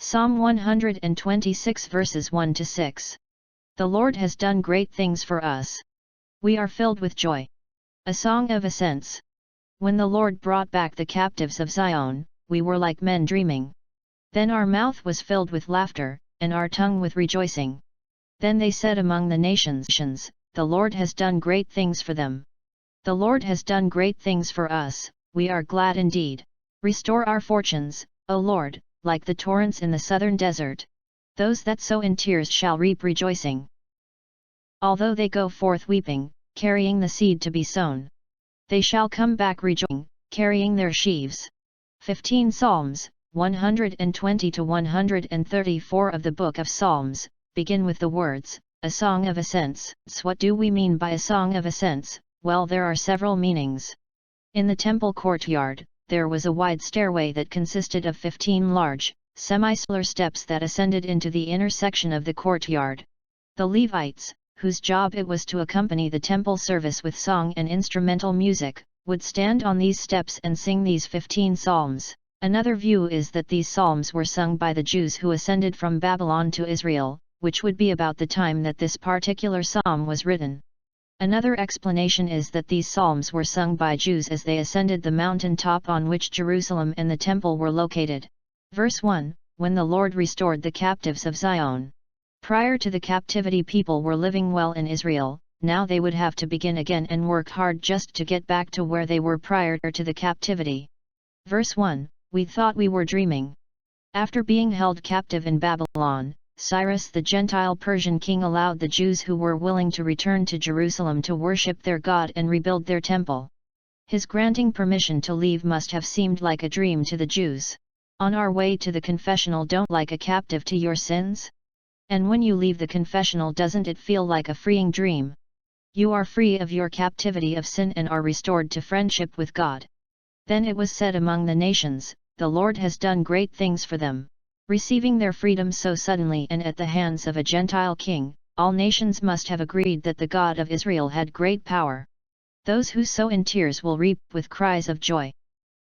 Psalm 126 verses 1 to 6. The Lord has done great things for us. We are filled with joy. A song of ascents. When the Lord brought back the captives of Zion, we were like men dreaming. Then our mouth was filled with laughter, and our tongue with rejoicing. Then they said among the nations, the Lord has done great things for them. The Lord has done great things for us, we are glad indeed. Restore our fortunes, O Lord, like the torrents in the southern desert. Those that sow in tears shall reap rejoicing. Although they go forth weeping, carrying the seed to be sown, they shall come back rejoicing, carrying their sheaves. 15 Psalms, 120 to 134 of the Book of Psalms, begin with the words, a song of ascents. What do we mean by a song of ascents? Well, there are several meanings. In the temple courtyard, there was a wide stairway that consisted of 15 large, semicircular steps that ascended into the inner section of the courtyard. The Levites, whose job it was to accompany the temple service with song and instrumental music, would stand on these steps and sing these 15 psalms. Another view is that these psalms were sung by the Jews who ascended from Babylon to Israel, which would be about the time that this particular psalm was written. Another explanation is that these psalms were sung by Jews as they ascended the mountain top on which Jerusalem and the temple were located. Verse 1, when the Lord restored the captives of Zion. Prior to the captivity, people were living well in Israel. Now they would have to begin again and work hard just to get back to where they were prior to the captivity. Verse 1, we thought we were dreaming. After being held captive in Babylon, Cyrus the Gentile Persian king allowed the Jews who were willing to return to Jerusalem to worship their God and rebuild their temple. His granting permission to leave must have seemed like a dream to the Jews. On our way to the confessional, don't like a captive to your sins? And when you leave the confessional, doesn't it feel like a freeing dream? You are free of your captivity of sin and are restored to friendship with God. Then it was said among the nations, the Lord has done great things for them. Receiving their freedom so suddenly and at the hands of a Gentile king, all nations must have agreed that the God of Israel had great power. Those who sow in tears will reap with cries of joy.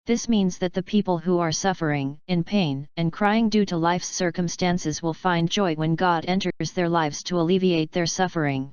This means that the people who are suffering, in pain, and crying due to life's circumstances will find joy when God enters their lives to alleviate their suffering.